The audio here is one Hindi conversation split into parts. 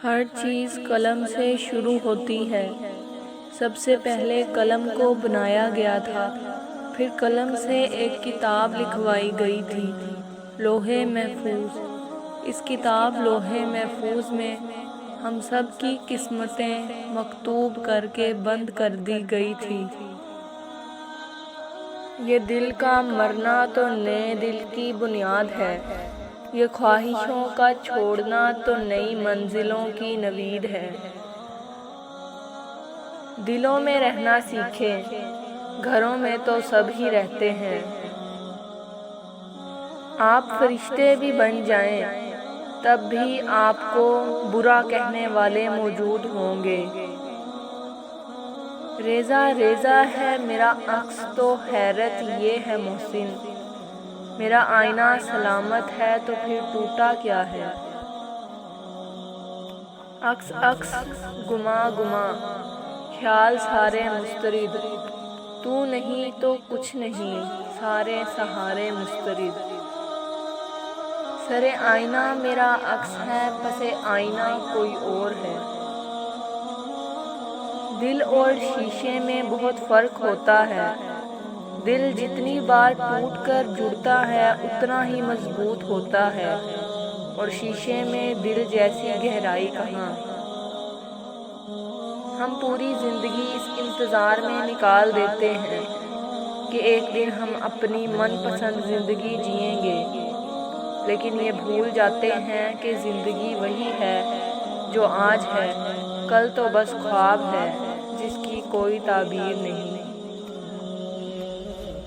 हर चीज़ कलम से शुरू होती है। सबसे पहले कलम को बनाया गया था, फिर कलम से एक किताब लिखवाई गई थी, लोहे महफूज। इस किताब लोहे महफूज में हम सब की किस्मतें मकतूब करके बंद कर दी गई थी। ये दिल का मरना तो नए दिल की बुनियाद है, ये ख्वाहिशों का छोड़ना तो नई मंजिलों की नवीद है। दिलों में रहना सीखें, घरों में तो सब ही रहते हैं। आप फरिश्ते भी बन जाएं, तब भी आपको बुरा कहने वाले मौजूद होंगे। रेज़ा रेज़ा है मेरा अक्स तो हैरत ये है मोहसिन, मेरा आईना सलामत है तो फिर टूटा क्या है। अक्स अक्स गुमा गुमा ख्याल सारे मुस्तरिद, तू नहीं तो कुछ नहीं सारे सहारे मुस्तरिद। सरे आईना मेरा अक्स है, पसे आईना कोई और है। दिल और शीशे में बहुत फ़र्क होता है, दिल जितनी बार टूटकर जुड़ता है उतना ही मजबूत होता है, और शीशे में दिल जैसी गहराई कहाँ। हम पूरी ज़िंदगी इस इंतज़ार में निकाल देते हैं कि एक दिन हम अपनी मनपसंद ज़िंदगी जिएंगे, लेकिन ये भूल जाते हैं कि ज़िंदगी वही है जो आज है, कल तो बस ख्वाब है जिसकी कोई ताबीर नहीं।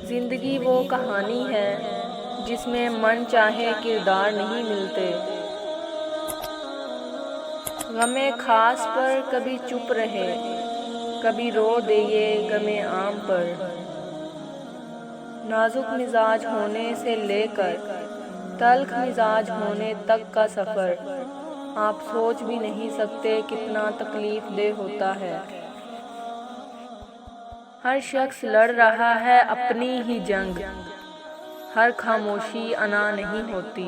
ज़िंदगी वो कहानी है जिसमें मन चाहे किरदार नहीं मिलते। गमे खास पर कभी चुप रहे, कभी रो दे ये गमे आम पर। नाजुक मिजाज होने से लेकर तल्ख मिजाज होने तक का सफ़र आप सोच भी नहीं सकते कितना तकलीफ दे होता है। हर शख्स लड़ रहा है अपनी ही जंग, हर खामोशी अना नहीं होती।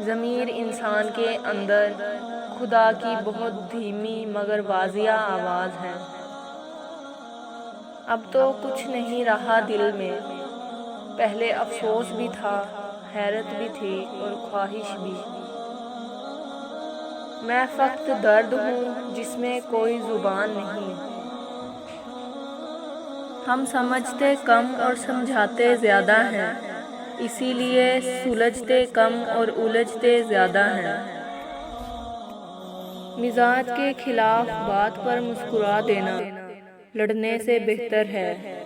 ज़मीर इंसान के अंदर खुदा की बहुत धीमी मगर वाजिया आवाज़ है। अब तो कुछ नहीं रहा दिल में, पहले अफसोस भी था, हैरत भी थी और ख्वाहिश भी। मैं फ़क़्त दर्द हूँ जिसमें कोई ज़ुबान नहीं। हम समझते कम और समझाते ज़्यादा हैं, इसीलिए सुलझते कम और उलझते ज़्यादा हैं। मिजाज के खिलाफ बात पर मुस्कुरा देना लड़ने से बेहतर है।